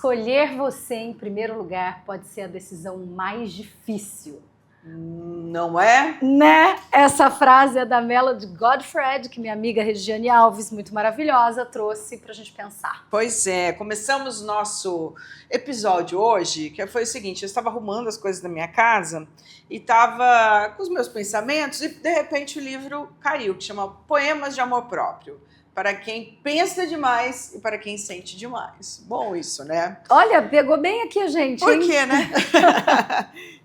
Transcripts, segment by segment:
Escolher você em primeiro lugar pode ser a decisão mais difícil. Não é? Né? Essa frase é da Melody Godfred, que minha amiga Regiane Alves, muito maravilhosa, trouxe pra gente pensar. Pois é, começamos nosso episódio hoje, que foi o seguinte, eu estava arrumando as coisas da minha casa e estava com os meus pensamentos e de repente o livro caiu, que chama Poemas de Amor Próprio. Para quem pensa demais e para quem sente demais. Bom isso, né? Olha, pegou bem aqui a gente, Por hein? quê, né?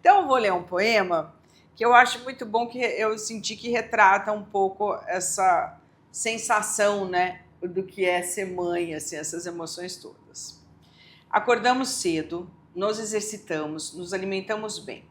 Então eu vou ler um poema que eu acho muito bom, que eu senti que retrata um pouco essa sensação, né, do que é ser mãe, assim, essas emoções todas. Acordamos cedo, nos exercitamos, nos alimentamos bem.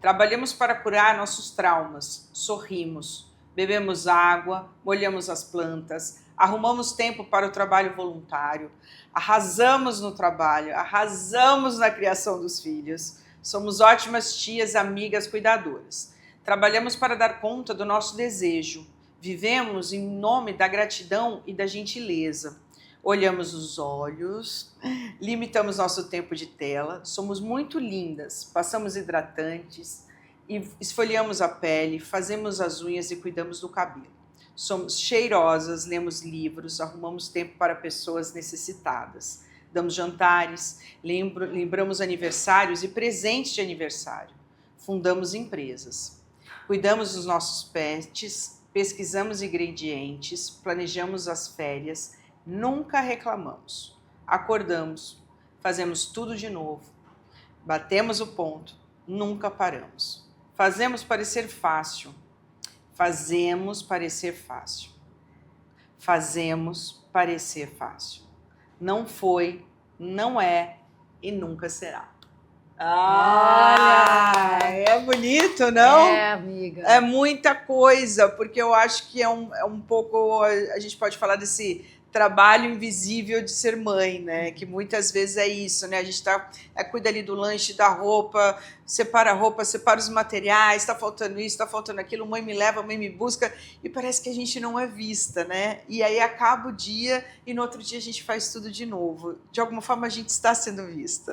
Trabalhamos para curar nossos traumas, sorrimos, bebemos água, molhamos as plantas, arrumamos tempo para o trabalho voluntário, arrasamos no trabalho, arrasamos na criação dos filhos, somos ótimas tias, amigas, cuidadoras. Trabalhamos para dar conta do nosso desejo, vivemos em nome da gratidão e da gentileza. Olhamos os olhos, limitamos nosso tempo de tela, somos muito lindas, passamos hidratantes, esfoliamos a pele, fazemos as unhas e cuidamos do cabelo. Somos cheirosas, lemos livros, arrumamos tempo para pessoas necessitadas. Damos jantares, lembramos aniversários e presentes de aniversário. Fundamos empresas. Cuidamos dos nossos pets, pesquisamos ingredientes, planejamos as férias, nunca reclamamos. Acordamos, fazemos tudo de novo. Batemos o ponto, nunca paramos. Fazemos parecer fácil. Fazemos parecer fácil. Fazemos parecer fácil. Não foi, não é e nunca será. É bonito, não? É, amiga. É muita coisa, porque eu acho que é um pouco, a gente pode falar desse trabalho invisível de ser mãe, né? Que muitas vezes é isso, né? A gente cuida ali do lanche, da roupa, separa os materiais, tá faltando isso, tá faltando aquilo, mãe me leva, mãe me busca, e parece que a gente não é vista, né? E aí acaba o dia e no outro dia a gente faz tudo de novo. De alguma forma a gente está sendo vista.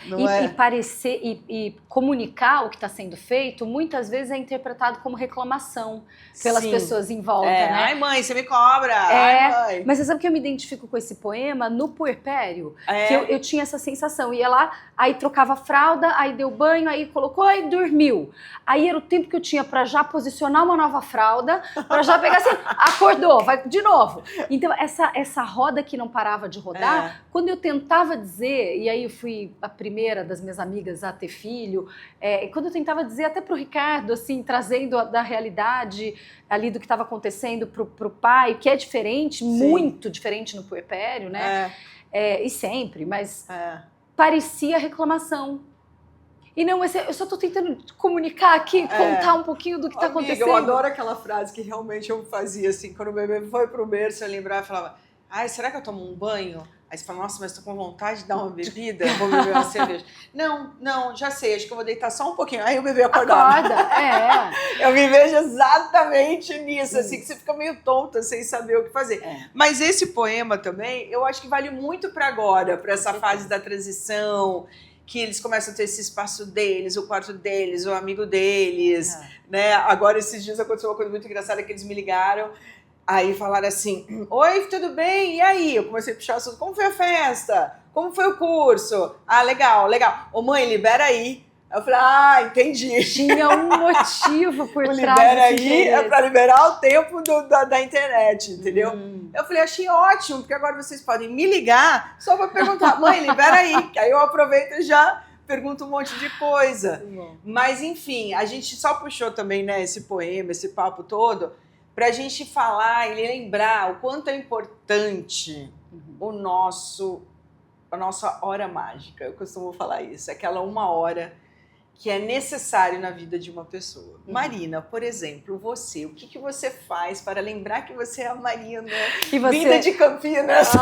E parecer e comunicar o que está sendo feito, muitas vezes é interpretado como reclamação pelas pessoas em volta, né? Ai, mãe, você me cobra! Ai, mãe. Mas você sabe que eu me identifico com esse poema no puerpério? Que eu tinha essa sensação. Ia lá, aí trocava a fralda, aí deu banho, aí colocou e dormiu. Aí era o tempo que eu tinha para já posicionar uma nova fralda, para já pegar assim, acordou, vai de novo. Então essa roda que não parava de rodar, quando eu tentava dizer, e aí eu fui a primeira das minhas amigas a ter filho, quando eu tentava dizer até pro Ricardo, assim, trazendo da realidade ali do que estava acontecendo pro pai, que é diferente, muito diferente no puerpério, né? E sempre, mas parecia reclamação. E não, eu só tô tentando comunicar aqui, contar um pouquinho do que tá acontecendo. Eu adoro aquela frase que realmente eu fazia assim, quando o bebê foi pro berço, eu lembrava e falava, ai, será que eu tomo um banho? Aí você fala, nossa, mas tô com vontade de dar uma bebida, eu vou beber uma cerveja. Não, já sei, acho que eu vou deitar só um pouquinho. Aí o bebê acordava. Eu me vejo exatamente nisso, assim, que você fica meio tonta sem saber o que fazer. Mas esse poema também, eu acho que vale muito para agora, para essa fase da transição, que eles começam a ter esse espaço deles, o quarto deles, o amigo deles, né? Agora, esses dias aconteceu uma coisa muito engraçada, que eles me ligaram, aí falaram assim, oi, tudo bem? E aí? Eu comecei a puxar o assunto, como foi a festa? Como foi o curso? Ah, legal. Ô mãe, libera aí. Eu falei, entendi. Tinha um motivo por trás. Libera aí, é pra liberar o tempo da internet, entendeu? Eu falei, achei ótimo, porque agora vocês podem me ligar só pra perguntar, mãe, libera aí. Que aí eu aproveito e já pergunto um monte de coisa. Mas, enfim, a gente só puxou também, né, esse poema, esse papo todo, pra gente falar e lembrar o quanto é importante a nossa hora mágica. Eu costumo falar isso, aquela 1 hora que é necessário na vida de uma pessoa. Marina, por exemplo, você, o que você faz para lembrar que você é a Marina, vinda de Campinas?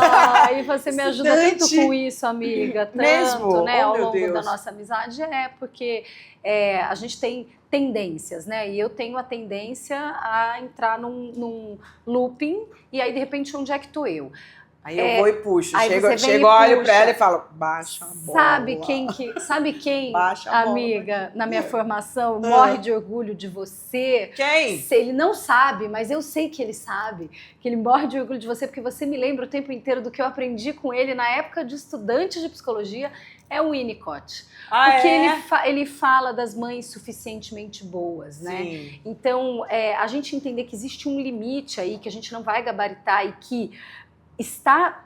E você me ajuda tanto com isso, amiga, tanto, mesmo? Né, ao longo da nossa amizade, porque a gente tem tendências, né, e eu tenho a tendência a entrar num looping, e aí de repente onde é que tô eu? Aí eu vou e puxo. Aí Chego, olho pra ela e falo, baixa a bola. Sabe quem Baixa a amiga, bola. na minha formação, morre de orgulho de você? Quem? Ele não sabe, mas eu sei que ele sabe. Que ele morre de orgulho de você, porque você me lembra o tempo inteiro do que eu aprendi com ele na época de estudante de psicologia, é o Winnicott. Porque ele fala das mães suficientemente boas, né? Sim. Então, a gente entender que existe um limite aí, que a gente não vai gabaritar e que está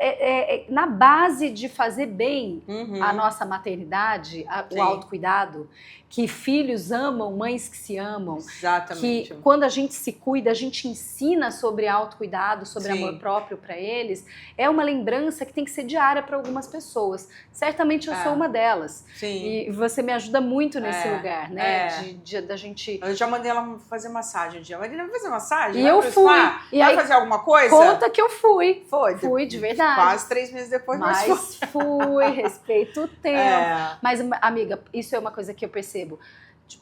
na base de fazer bem a nossa maternidade, o autocuidado, que filhos amam mães que se amam. Exatamente. Que quando a gente se cuida, a gente ensina sobre autocuidado, sobre amor próprio para eles. É uma lembrança que tem que ser diária para algumas pessoas. Certamente eu sou uma delas. Sim. E você me ajuda muito nesse lugar, né? Da gente... Eu já mandei ela fazer massagem um dia. Marina, vai fazer massagem? E eu fui. Vai fazer alguma coisa? Conta que eu fui. Foi. Fui, de verdade. Quase 3 meses depois. Mas fui, respeito o tempo. Mas, amiga, isso é uma coisa que eu percebo.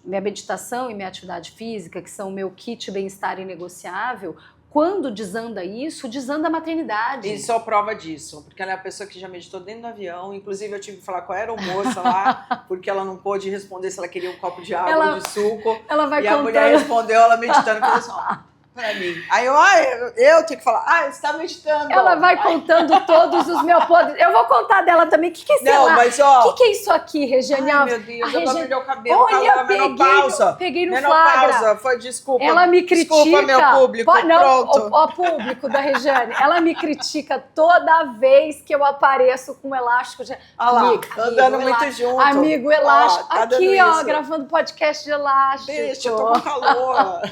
Minha meditação e minha atividade física, que são o meu kit bem-estar inegociável, quando desanda isso, desanda a maternidade. E só prova disso, porque ela é a pessoa que já meditou dentro do avião. Inclusive, eu tive que falar com a aeromoça lá, porque ela não pôde responder se ela queria um copo de água ou de suco. Ela vai a mulher respondeu, ela meditando, falou assim, pra mim. Aí eu tenho que falar, você tá meditando. Ela vai contando todos os meus podres. Eu vou contar dela também. O que é isso? Não, mas ó. O que é isso aqui, Regiane? Ai, meu Deus, eu vou perder o cabelo. Olha, peguei no flagra. Foi, desculpa. Ela me critica. Desculpa, meu público. Pronto. Ó, público da Regiane. Ela me critica toda vez que eu apareço com um elástico. Olha lá, andando muito junto. Amigo, elástico. Tá aqui, ó, gravando podcast de elástico. Deixa, eu tô com calor.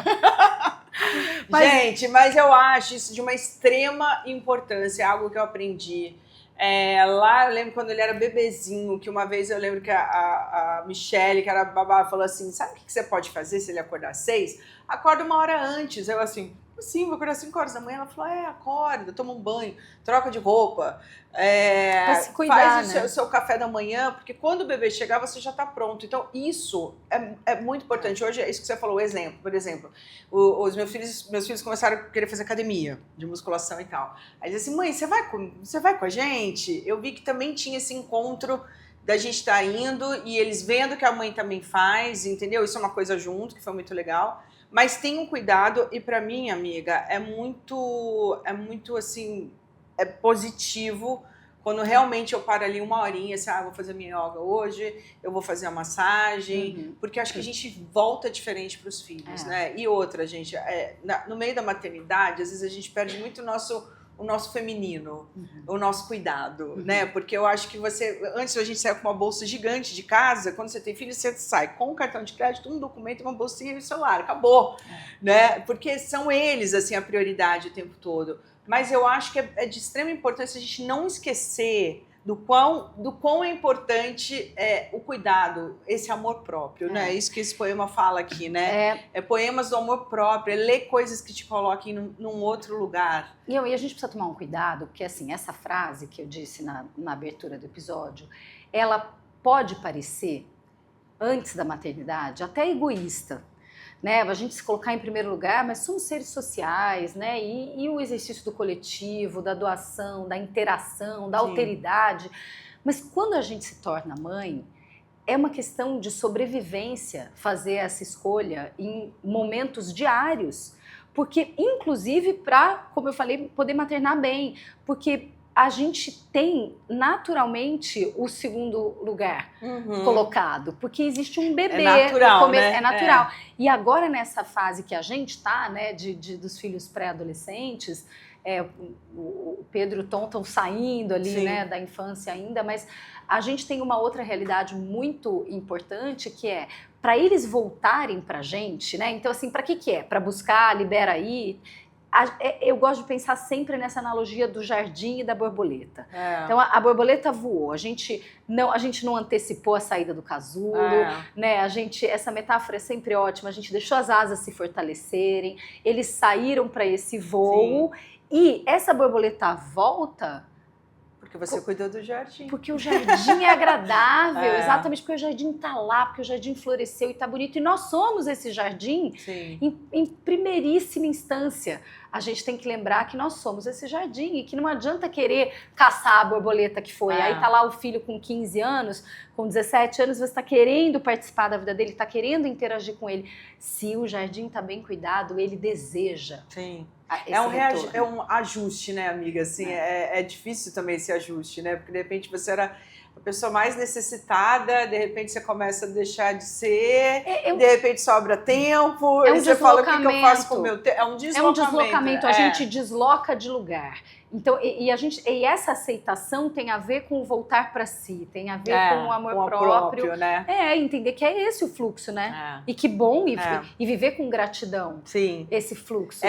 Gente, mas eu acho isso de uma extrema importância, é algo que eu aprendi. Lá eu lembro quando ele era bebezinho, que uma vez eu lembro que a Michelle, que era babá, falou assim, sabe o que você pode fazer se ele acordar às 6? Acorda 1 hora antes. Eu assim, sim, vou acordar às 5 horas da manhã. Ela falou, acorda, toma um banho, troca de roupa, pra se cuidar, faz o seu café da manhã, porque quando o bebê chegar, você já está pronto. Então, isso é muito importante. Hoje, é isso que você falou, o exemplo. Por exemplo, os meus filhos começaram a querer fazer academia, de musculação e tal. Aí dizem assim, mãe, você vai com a gente? Eu vi que também tinha esse encontro da gente estar indo e eles vendo que a mãe também faz, entendeu? Isso é uma coisa junto, que foi muito legal. Mas tenham cuidado e para mim, amiga, é muito assim, é positivo quando realmente eu paro ali 1 horinha, assim, vou fazer minha yoga hoje, eu vou fazer a massagem, porque acho que a gente volta diferente para os filhos, né? E outra, gente, no meio da maternidade, às vezes a gente perde muito o nosso feminino, o nosso cuidado, né? Porque eu acho que antes a gente saia com uma bolsa gigante de casa, quando você tem filho, você sai com um cartão de crédito, um documento, uma bolsinha e o celular, acabou, né? Porque são eles, assim, a prioridade o tempo todo. Mas eu acho que é de extrema importância a gente não esquecer do quão é importante o cuidado, esse amor próprio, né? Isso que esse poema fala aqui, né? É poemas do amor próprio, é ler coisas que te coloquem num outro lugar. E a gente precisa tomar um cuidado, porque assim, essa frase que eu disse na abertura do episódio, ela pode parecer, antes da maternidade, até egoísta, né? A gente se colocar em primeiro lugar, mas somos seres sociais, né? E o exercício do coletivo, da doação, da interação, da alteridade. Mas quando a gente se torna mãe, é uma questão de sobrevivência fazer essa escolha em momentos diários. Porque, inclusive, para, como eu falei, poder maternar bem. Porque a gente tem naturalmente o segundo lugar colocado, porque existe um bebê. É natural, no começo, né? É natural. E agora, nessa fase que a gente está, né, dos filhos pré-adolescentes, o Pedro e o Tom estão saindo ali, né, da infância ainda, mas a gente tem uma outra realidade muito importante, que é para eles voltarem para a gente, né? Então, assim, para que é? Para buscar, libera aí. Eu gosto de pensar sempre nessa analogia do jardim e da borboleta. Então, a borboleta voou, a gente não antecipou a saída do casulo, né? Essa metáfora é sempre ótima, a gente deixou as asas se fortalecerem, eles saíram para esse voo e essa borboleta volta Porque você cuidou do jardim. Porque o jardim é agradável, É. exatamente porque o jardim está lá, porque o jardim floresceu e está bonito. E nós somos esse jardim em primeiríssima instância. A gente tem que lembrar que nós somos esse jardim e que não adianta querer caçar a borboleta que foi. Aí tá lá o filho com 15 anos, com 17 anos, você está querendo participar da vida dele, está querendo interagir com ele. Se o jardim está bem cuidado, ele deseja. Sim. Esse É um ajuste, né, amiga? Assim, é difícil também esse ajuste, né? Porque de repente você era a pessoa mais necessitada, de repente você começa a deixar de ser, de repente sobra tempo, e você fala, o que eu faço com o meu tempo? É um deslocamento. A gente desloca de lugar. Então, e essa aceitação tem a ver com o voltar para si, tem a ver com o amor próprio, né? Entender que é esse o fluxo, né? E que bom, e viver com gratidão. Sim. Esse fluxo.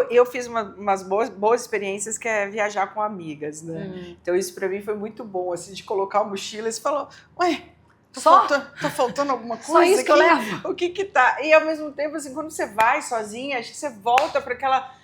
Eu fiz umas boas experiências que é viajar com amigas, né? Então isso para mim foi muito bom, assim, de colocar a mochila e você falou, ué, tá faltando alguma coisa? Só isso aqui? que eu levo? O que tá? E ao mesmo tempo, assim, quando você vai sozinha, acho que você volta para aquela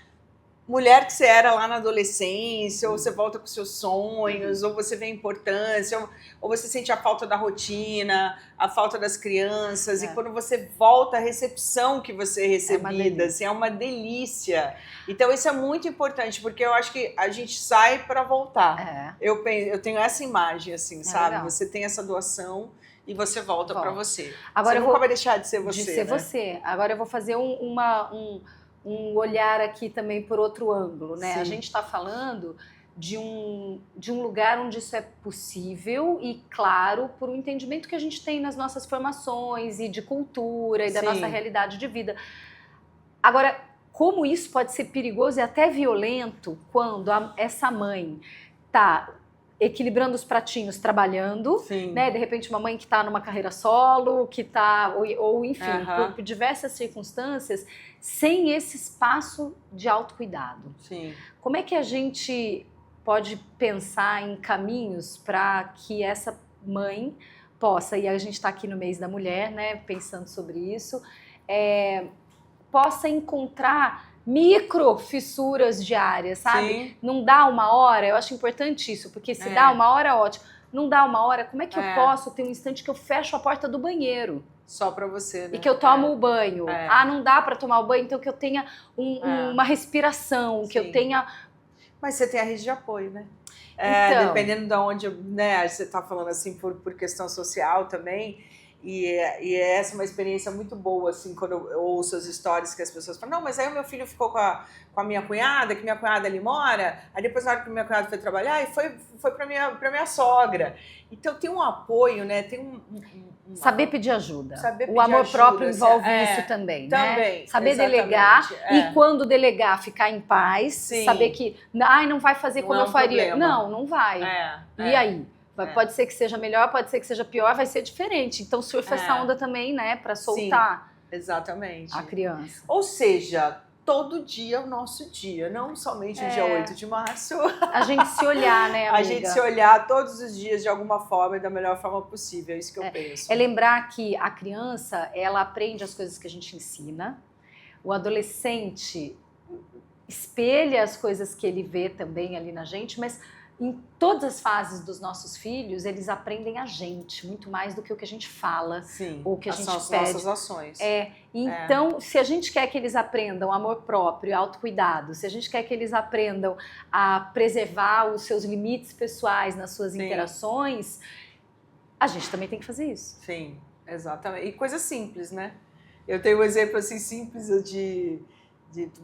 mulher que você era lá na adolescência, ou você volta com seus sonhos, ou você vê a importância, ou você sente a falta da rotina, a falta das crianças, e quando você volta, a recepção que você é recebida, assim, é uma delícia. Então isso é muito importante, porque eu acho que a gente sai para voltar. Eu tenho essa imagem, assim, sabe? Legal. Você tem essa doação e você volta para você. Agora você nunca vai deixar de ser você. Agora eu vou fazer um olhar aqui também por outro ângulo, né? Sim. A gente está falando de um lugar onde isso é possível e, claro, por um entendimento que a gente tem nas nossas formações e de cultura e da nossa realidade de vida. Agora, como isso pode ser perigoso e até violento quando essa mãe está equilibrando os pratinhos, trabalhando, né? De repente uma mãe que está numa carreira solo, que está, ou enfim, por diversas circunstâncias, sem esse espaço de autocuidado. Como é que a gente pode pensar em caminhos para que essa mãe possa, e a gente está aqui no mês da mulher, né, pensando sobre isso, possa encontrar micro fissuras diárias, sabe? Não dá uma hora, eu acho importante isso, porque se dá uma hora, ótimo. Não dá uma hora, como é que eu posso ter um instante que eu fecho a porta do banheiro? Só pra você, né? E que eu tomo o banho. Não dá pra tomar o banho, então que eu tenha uma respiração, que eu tenha... Mas você tem a rede de apoio, né? Então, dependendo de onde, né, você tá falando assim por questão social também. E essa é uma experiência muito boa, assim, quando eu ouço as histórias que as pessoas falam, não, mas aí o meu filho ficou com a minha cunhada, que minha cunhada ali mora, aí depois na hora que minha cunhada foi trabalhar, e foi pra minha sogra. Então tem um apoio, né, tem saber pedir ajuda. O amor próprio envolve isso também, né? Saber delegar e quando delegar, ficar em paz, saber que, não vai fazer como eu faria. Não vai. E aí? Pode ser que seja melhor, pode ser que seja pior, vai ser diferente. Então surfa essa onda também, né? Pra soltar exatamente. A criança. Ou seja, todo dia é o nosso dia, não somente o dia 8 de março. A gente se olhar, né, amiga? A gente se olhar todos os dias de alguma forma e da melhor forma possível, é isso que eu penso. É lembrar que a criança, ela aprende as coisas que a gente ensina. O adolescente espelha as coisas que ele vê também ali na gente, mas... Em todas as fases dos nossos filhos, eles aprendem a gente, muito mais do que o que a gente fala, ou o que a gente pede. As nossas ações. Então, se a gente quer que eles aprendam amor próprio e autocuidado, se a gente quer que eles aprendam a preservar os seus limites pessoais nas suas interações, a gente também tem que fazer isso. Sim, exatamente. E coisa simples, né? Eu tenho um exemplo assim simples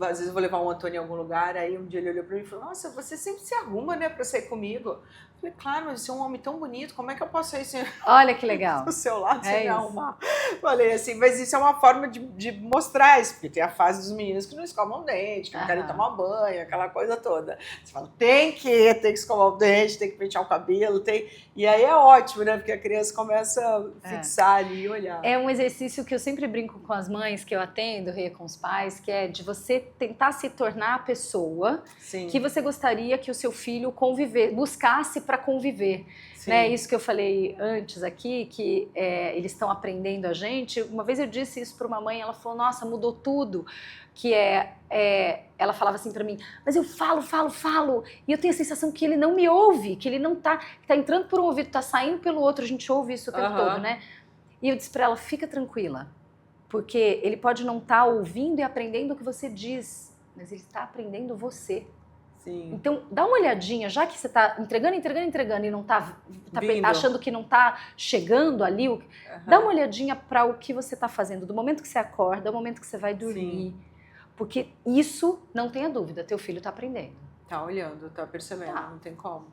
às vezes eu vou levar o Antônio em algum lugar, aí um dia ele olhou pra mim e falou, nossa, você sempre se arruma, né, pra sair comigo. Eu falei, claro, mas você é um homem tão bonito, como é que eu posso sair sem... Olha que legal. do seu lado sem me arrumar. Falei assim, mas isso é uma forma de mostrar isso, porque tem a fase dos meninos que não escovam o dente, que não querem tomar banho, aquela coisa toda. Você fala, tem que escovar o dente, tem que pentear o cabelo, e aí é ótimo, né, porque a criança começa a fixar ali e olhar. É um exercício que eu sempre brinco com as mães que eu atendo, com os pais, que é de você tentar se tornar a pessoa Sim. que você gostaria que o seu filho buscasse para conviver. Sim. Né? Isso que eu falei antes aqui, que eles estão aprendendo a gente. Uma vez eu disse isso para uma mãe, ela falou, nossa, mudou tudo. Que ela falava assim para mim, mas eu falo, e eu tenho a sensação que ele não me ouve, que ele não tá entrando por um ouvido, tá saindo pelo outro, a gente ouve isso o tempo todo, né? E eu disse para ela, fica tranquila, porque ele pode não estar ouvindo e aprendendo o que você diz, mas ele está aprendendo você. Sim. Então, dá uma olhadinha, já que você está entregando e não está achando que não está chegando ali, dá uma olhadinha para o que você está fazendo, do momento que você acorda, do momento que você vai dormir. Sim. Porque isso, não tenha dúvida, teu filho está aprendendo. Tá olhando, tá percebendo, não tem como.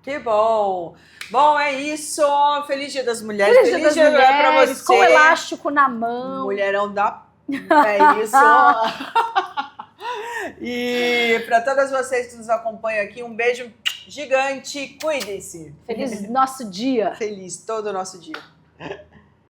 Que bom! Bom, é isso. Feliz Dia das Mulheres. Feliz Dia das Mulheres, pra você. Com elástico na mão. Mulherão da... É isso. E para todas vocês que nos acompanham aqui, um beijo gigante. Cuidem-se. Feliz nosso dia. Feliz todo o nosso dia.